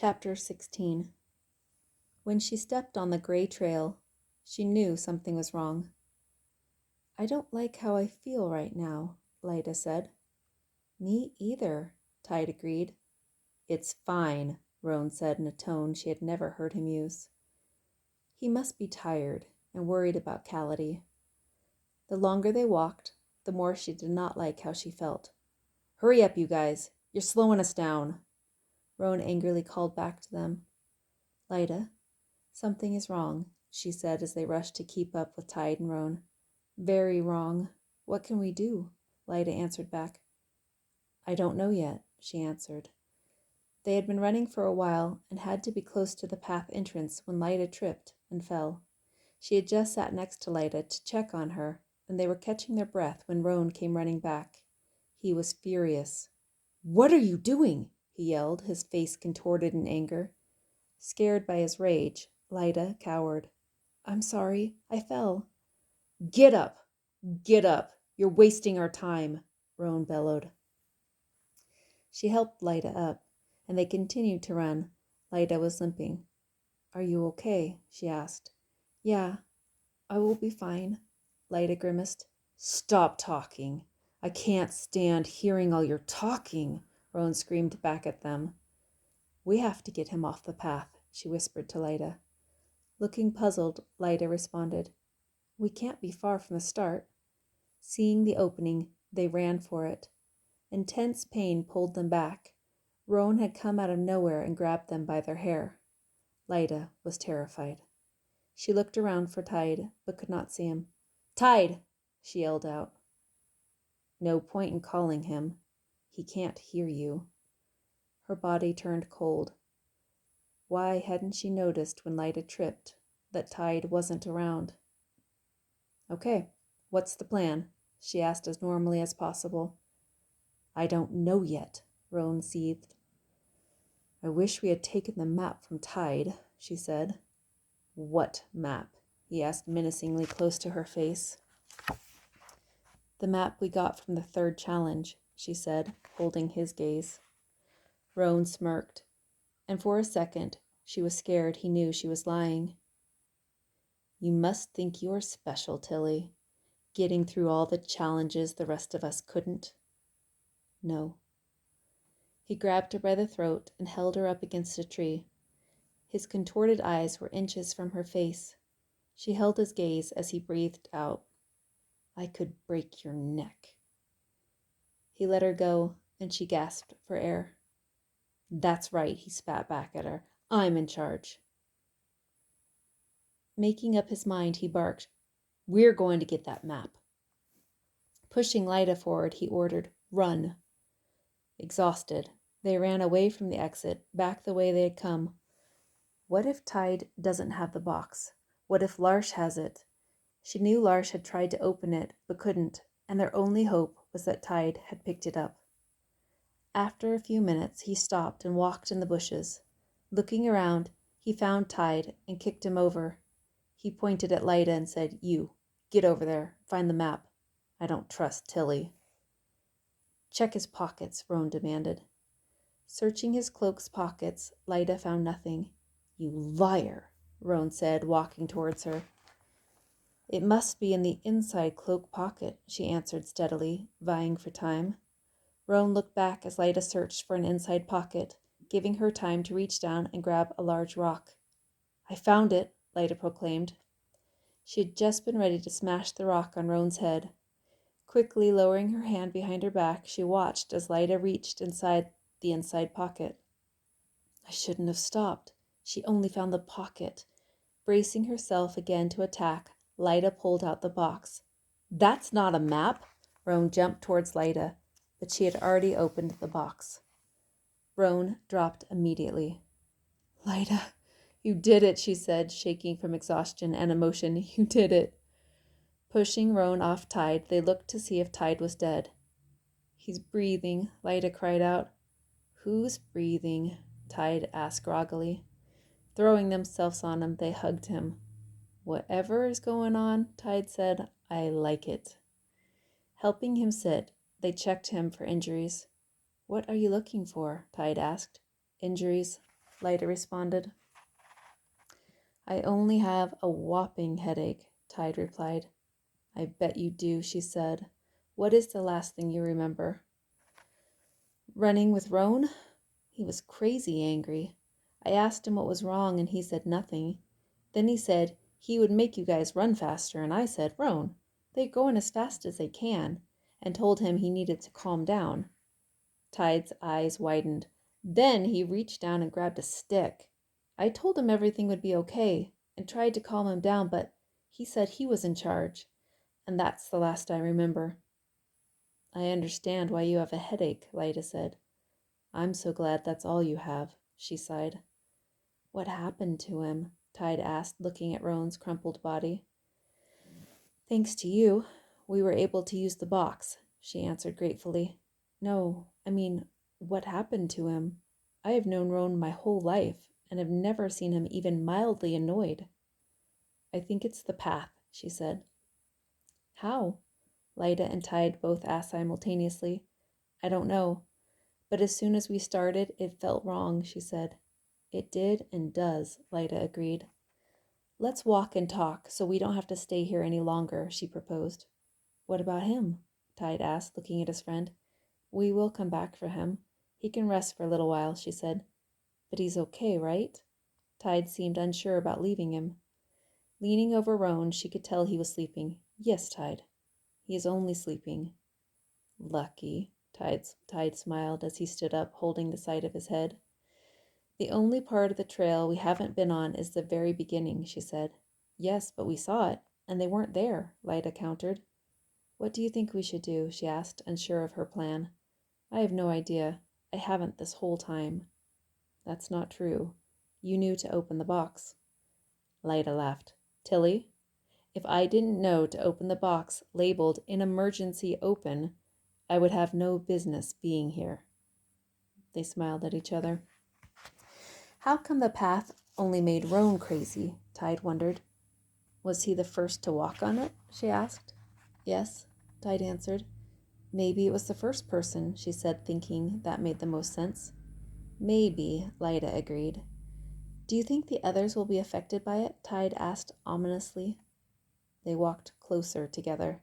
Chapter 16. When she stepped on the gray trail, she knew something was wrong. "I don't like how I feel right now," Lyda said. "Me either," Tide agreed. "It's fine," Roan said in a tone she had never heard him use. He must be tired and worried about Callity. The longer they walked, the more she did not like how she felt. "Hurry up, you guys. You're slowing us down," Roan angrily called back to them. "Lyda, something is wrong," she said as they rushed to keep up with Tide and Roan. "Very wrong. What can we do?" Lyda answered back. "I don't know yet," she answered. They had been running for a while and had to be close to the path entrance when Lyda tripped and fell. She had just sat next to Lyda to check on her, and they were catching their breath when Roan came running back. He was furious. "What are you doing?" he yelled, his face contorted in anger. Scared by his rage, Lyda cowered. "I'm sorry. I fell." "Get up! Get up! You're wasting our time," Roan bellowed. She helped Lyda up, and they continued to run. Lyda was limping. "Are you okay?" she asked. "Yeah, I will be fine," Lyda grimaced. "Stop talking. I can't stand hearing all your talking," Roan screamed back at them. "We have to get him off the path," she whispered to Lyda. Looking puzzled, Lyda responded, "We can't be far from the start." Seeing the opening, they ran for it. Intense pain pulled them back. Roan had come out of nowhere and grabbed them by their hair. Lyda was terrified. She looked around for Tide, but could not see him. "Tide!" she yelled out. "No point in calling him. He can't hear you." Her body turned cold. Why hadn't she noticed when Lyda tripped that Tide wasn't around? "Okay, what's the plan?" she asked as normally as possible. "I don't know yet," Roan seethed. "I wish we had taken the map from Tide," she said. "What map?" he asked menacingly close to her face. "The map we got from the third challenge," she said, holding his gaze. Roan smirked, and for a second she was scared he knew she was lying. "You must think you're special, Tilly, getting through all the challenges the rest of us couldn't." "No." He grabbed her by the throat and held her up against a tree. His contorted eyes were inches from her face. She held his gaze as he breathed out, "I could break your neck." He let her go, and she gasped for air. "That's right," he spat back at her. "I'm in charge." Making up his mind, he barked, "We're going to get that map." Pushing Lyda forward, he ordered, "Run." Exhausted, they ran away from the exit, back the way they had come. What if Tide doesn't have the box? What if Larsh has it? She knew Larsh had tried to open it, but couldn't, and their only hope was that Tide had picked it up. After a few minutes, he stopped and walked in the bushes. Looking around, he found Tide and kicked him over. He pointed at Lyda and said, "You, get over there, find the map. I don't trust Tilly." "Check his pockets," Roan demanded. Searching his cloak's pockets, Lyda found nothing. "You liar," Roan said, walking towards her. "It must be in the inside cloak pocket," she answered steadily, vying for time. Roan looked back as Lyda searched for an inside pocket, giving her time to reach down and grab a large rock. "I found it," Lyda proclaimed. She had just been ready to smash the rock on Roan's head. Quickly lowering her hand behind her back, she watched as Lyda reached inside the inside pocket. "I shouldn't have stopped. She only found the pocket." Bracing herself again to attack, Lyda pulled out the box. "That's not a map!" Roan jumped towards Lyda, but she had already opened the box. Roan dropped immediately. "Lyda, you did it," she said, shaking from exhaustion and emotion. "You did it." Pushing Roan off Tide, they looked to see if Tide was dead. "He's breathing," Lyda cried out. "Who's breathing?" Tide asked groggily. Throwing themselves on him, they hugged him. "Whatever is going on," Tide said, "I like it." Helping him sit, they checked him for injuries. "What are you looking for?" Tide asked. "Injuries." Lyda responded. I only have a whopping headache, Tide replied. I bet you do, she said. What is the last thing you remember? Running with Roan? He was crazy angry. I asked him what was wrong and he said nothing. Then he said he would make you guys run faster, and I said, Roan, they're going as fast as they can, and told him he needed to calm down. Tide's eyes widened. Then he reached down and grabbed a stick. I told him everything would be okay and tried to calm him down, but he said he was in charge, and that's the last I remember. I understand why you have a headache, Lyda said. I'm so glad that's all you have, she sighed. What happened to him? Tide asked, looking at Roan's crumpled body. Thanks to you, we were able to use the box, she answered gratefully. No, I mean, what happened to him? I have known Roan my whole life and have never seen him even mildly annoyed. I think it's the path, she said. How? Lyda and Tide both asked simultaneously. I don't know, but as soon as we started, it felt wrong, she said. It did and does, Lyda agreed. Let's walk and talk so we don't have to stay here any longer, she proposed. What about him? Tide asked, looking at his friend. We will come back for him. He can rest for a little while, she said. But he's okay, right? Tide seemed unsure about leaving him. Leaning over Roan, she could tell he was sleeping. Yes, Tide. He is only sleeping. Lucky, Tide smiled as he stood up, holding the side of his head. The only part of the trail we haven't been on is the very beginning, she said. Yes, but we saw it, and they weren't there, Lyda countered. What do you think we should do? She asked, unsure of her plan. I have no idea. I haven't this whole time. That's not true. You knew to open the box. Lyda laughed. Tilly, if I didn't know to open the box labeled "In Emergency Open," I would have no business being here. They smiled at each other. How come the path only made Roan crazy? Tide wondered. Was he the first to walk on it? She asked. Yes, Tide answered. Maybe it was the first person, she said, thinking that made the most sense. Maybe, Lyda agreed. Do you think the others will be affected by it? Tide asked ominously. They walked closer together.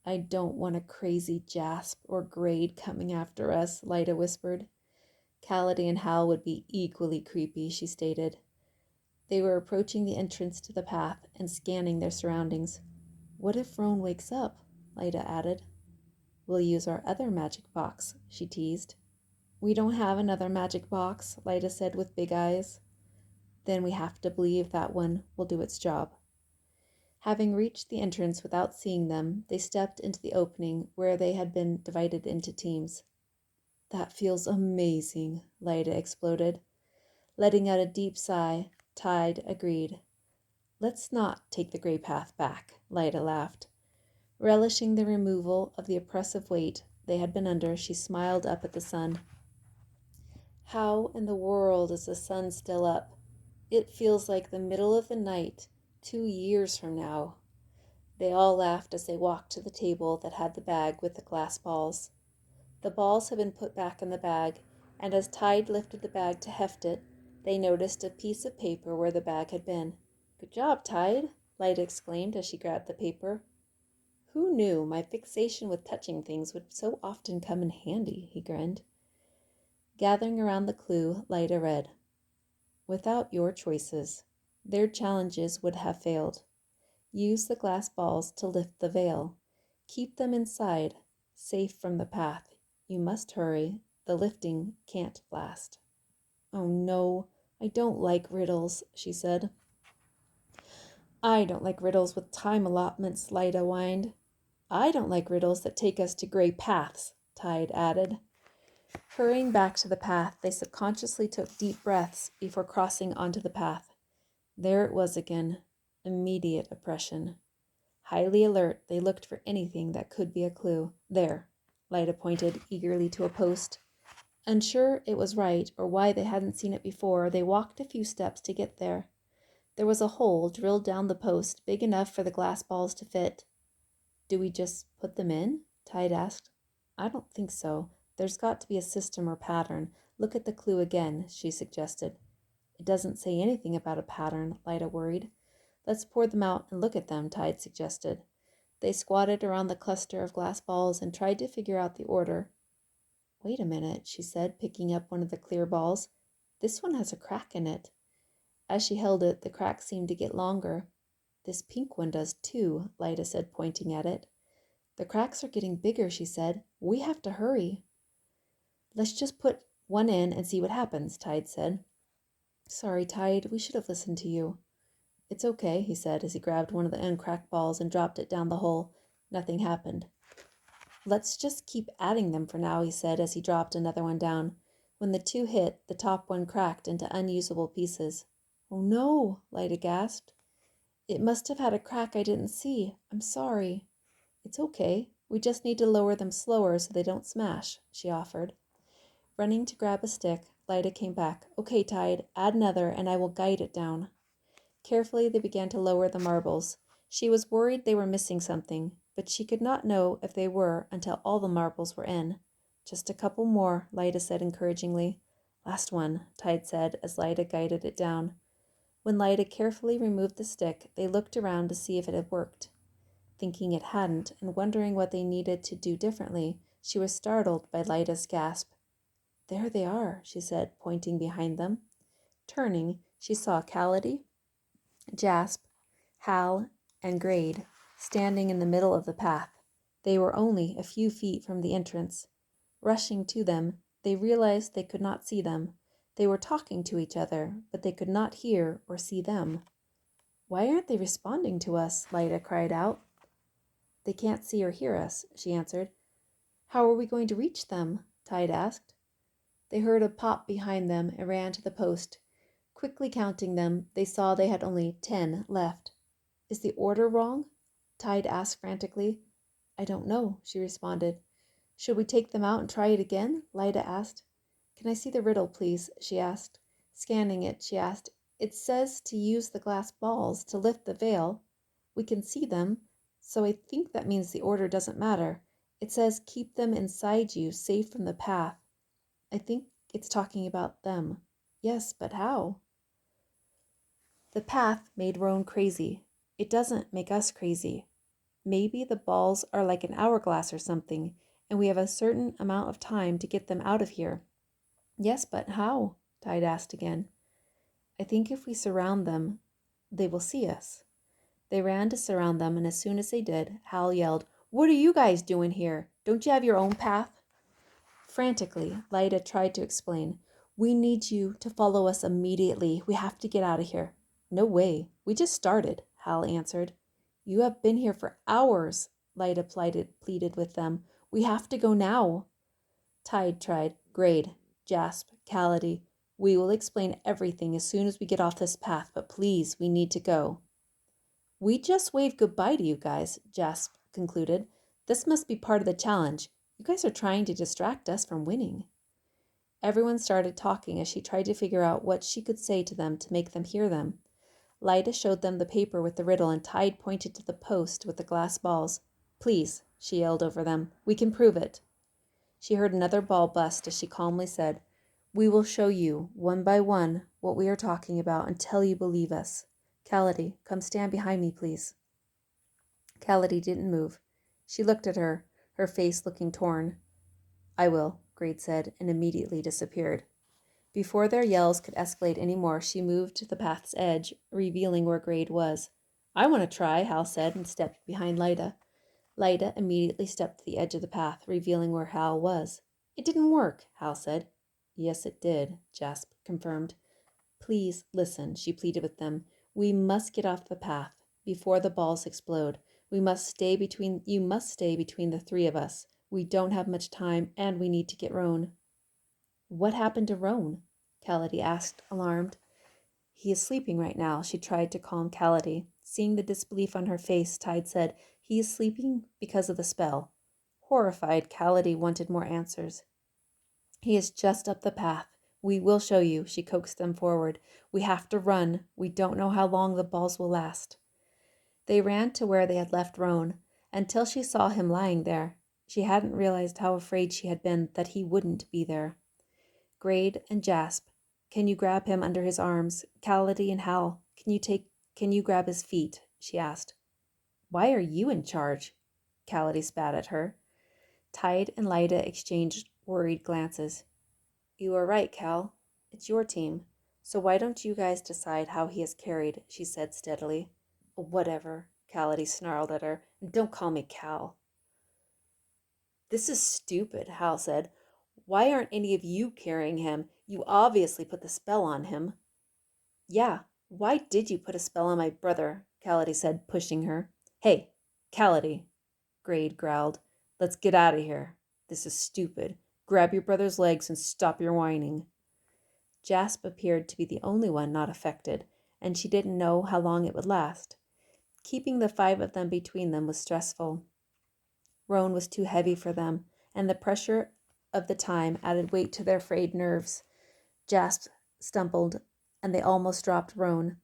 I don't want a crazy Jasp or Grade coming after us, Lyda whispered. Callady and Hal would be equally creepy, she stated. They were approaching the entrance to the path and scanning their surroundings. What if Roan wakes up? Lyda added. We'll use our other magic box, she teased. We don't have another magic box, Lyda said with big eyes. Then we have to believe that one will do its job. Having reached the entrance without seeing them, they stepped into the opening where they had been divided into teams. That feels amazing, Lyda exploded. Letting out a deep sigh, Tide agreed. Let's not take the gray path back, Lyda laughed. Relishing the removal of the oppressive weight they had been under, she smiled up at the sun. How in the world is the sun still up? It feels like the middle of the night, 2 years from now. They all laughed as they walked to the table that had the bag with the glass balls. The balls had been put back in the bag, and as Tide lifted the bag to heft it, they noticed a piece of paper where the bag had been. Good job, Tide, Lyda exclaimed as she grabbed the paper. Who knew my fixation with touching things would so often come in handy, he grinned. Gathering around the clue, Lyda read, Without your choices, their challenges would have failed. Use the glass balls to lift the veil. Keep them inside, safe from the path. You must hurry. The lifting can't last. Oh no, I don't like riddles, she said. I don't like riddles with time allotments, Lyda whined. I don't like riddles that take us to gray paths, Tide added. Hurrying back to the path, they subconsciously took deep breaths before crossing onto the path. There it was again, immediate oppression. Highly alert, they looked for anything that could be a clue. There, Lyda pointed eagerly to a post. Unsure it was right or why they hadn't seen it before, they walked a few steps to get there. There was a hole drilled down the post, big enough for the glass balls to fit. Do we just put them in? Tide asked. I don't think so. There's got to be a system or pattern. Look at the clue again, she suggested. It doesn't say anything about a pattern, Lyda worried. Let's pour them out and look at them, Tide suggested. They squatted around the cluster of glass balls and tried to figure out the order. Wait a minute, she said, picking up one of the clear balls. This one has a crack in it. As she held it, the crack seemed to get longer. This pink one does too, Lyda said, pointing at it. The cracks are getting bigger, she said. We have to hurry. Let's just put one in and see what happens, Tide said. Sorry, Tide, we should have listened to you. It's okay, he said as he grabbed one of the uncracked balls and dropped it down the hole. Nothing happened. Let's just keep adding them for now, he said as he dropped another one down. When the two hit, the top one cracked into unusable pieces. Oh no, Lyda gasped. It must have had a crack I didn't see. I'm sorry. It's okay. We just need to lower them slower so they don't smash, she offered. Running to grab a stick, Lyda came back. Okay, Tide, add another and I will guide it down. Carefully, they began to lower the marbles. She was worried they were missing something, but she could not know if they were until all the marbles were in. Just a couple more, Lyda said encouragingly. Last one, Tide said as Lyda guided it down. When Lyda carefully removed the stick, they looked around to see if it had worked. Thinking it hadn't and wondering what they needed to do differently, she was startled by Lyda's gasp. There they are, she said, pointing behind them. Turning, she saw Callity, Jasp, Hal, and Grade standing in the middle of the path. They were only a few feet from the entrance. Rushing to them, they realized they could not see them. They were talking to each other, but they could not hear or see them. Why aren't they responding to us? Lyda cried out. They can't see or hear us, she answered. How are we going to reach them? Tide asked. They heard a pop behind them and ran to the post. Quickly counting them, they saw they had only 10 left. Is the order wrong? Tide asked frantically. I don't know, she responded. Should we take them out and try it again? Lyda asked. Can I see the riddle, please? She asked. Scanning it, she asked. It says to use the glass balls to lift the veil. We can see them, so I think that means the order doesn't matter. It says keep them inside you, safe from the path. I think it's talking about them. Yes, but how? The path made Roan crazy. It doesn't make us crazy. Maybe the balls are like an hourglass or something, and we have a certain amount of time to get them out of here. Yes, but how? Tide asked again. I think if we surround them, they will see us. They ran to surround them, and as soon as they did, Hal yelled, What are you guys doing here? Don't you have your own path? Frantically, Lyda tried to explain. We need you to follow us immediately. We have to get out of here. No way. We just started, Hal answered. You have been here for hours, Lyda pleaded with them. We have to go now. Tide tried. Grade, Jasp, Callity. We will explain everything as soon as we get off this path, but please, we need to go. We just waved goodbye to you guys, Jasp concluded. This must be part of the challenge. You guys are trying to distract us from winning. Everyone started talking as she tried to figure out what she could say to them to make them hear them. Lyda showed them the paper with the riddle, and Tide pointed to the post with the glass balls. Please, she yelled over them. We can prove it. She heard another ball bust as she calmly said, We will show you, one by one, what we are talking about until you believe us. Callity, come stand behind me, please. Callity didn't move. She looked at her, her face looking torn. I will, Grade said, and immediately disappeared. Before their yells could escalate any more, she moved to the path's edge, revealing where Grade was. I want to try, Hal said, and stepped behind Lyda. Lyda immediately stepped to the edge of the path, revealing where Hal was. It didn't work, Hal said. Yes, it did, Jasp confirmed. Please listen, she pleaded with them. We must get off the path before the balls explode. You must stay between the three of us. We don't have much time, and we need to get Roan. What happened to Roan? Callity asked, alarmed. He is sleeping right now, she tried to calm Callity. Seeing the disbelief on her face, Tide said, He is sleeping because of the spell. Horrified, Callity wanted more answers. He is just up the path. We will show you, she coaxed them forward. We have to run. We don't know how long the balls will last. They ran to where they had left Roan, until she saw him lying there. She hadn't realized how afraid she had been that he wouldn't be there. Grade and Jasp can you grab him under his arms? Cality and Hal, can you grab his feet? She asked. Why are you in charge? Cality spat at her. Tide and Lyda exchanged worried glances. You are right, Cal. It's your team. So why don't you guys decide how he is carried? She said steadily. Whatever, Cality snarled at her. Don't call me Cal. This is stupid, Hal said. Why aren't any of you carrying him? You obviously put the spell on him. Yeah, why did you put a spell on my brother? Cality said, pushing her. Hey, Cality, Grade growled. Let's get out of here. This is stupid. Grab your brother's legs and stop your whining. Jasp appeared to be the only one not affected, and she didn't know how long it would last. Keeping the 5 of them between them was stressful. Roan was too heavy for them, and the pressure of the time added weight to their frayed nerves. Jasp stumbled, and they almost dropped Roan.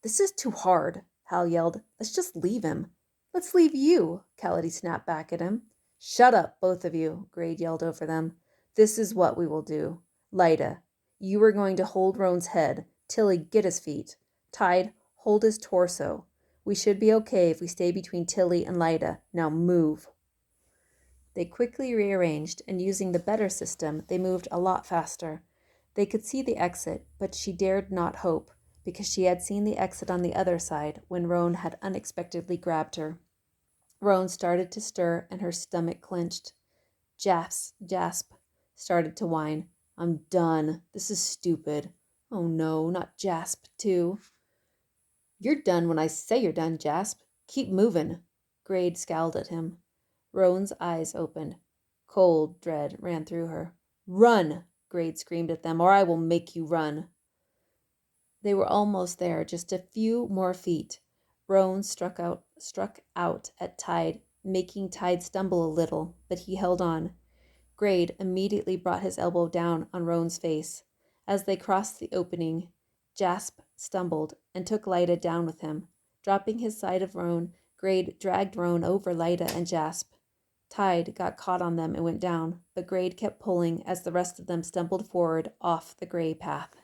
This is too hard, Hal yelled. Let's just leave him. Let's leave you, Cality snapped back at him. Shut up, both of you, Grade yelled over them. This is what we will do. Lyda, you are going to hold Roan's head. Tilly, get his feet. Tide, hold his torso. We should be okay if we stay between Tilly and Lyda. Now move. They quickly rearranged, and using the better system, they moved a lot faster. They could see the exit, but she dared not hope, because she had seen the exit on the other side when Roan had unexpectedly grabbed her. Roan started to stir, and her stomach clenched. Jasp started to whine. I'm done. This is stupid. Oh no, not Jasp, too. You're done when I say you're done, Jasp. Keep moving. Grade scowled at him. Roan's eyes opened. Cold dread ran through her. Run! Grade screamed at them, or I will make you run. They were almost there, just a few more feet. Roan struck out at Tide, making Tide stumble a little, but he held on. Grade immediately brought his elbow down on Roan's face. As they crossed the opening, Jasp stumbled and took Lyda down with him. Dropping his side of Roan, Grade dragged Roan over Lyda and Jasp. Tide got caught on them and went down, but Grade kept pulling as the rest of them stumbled forward off the gray path.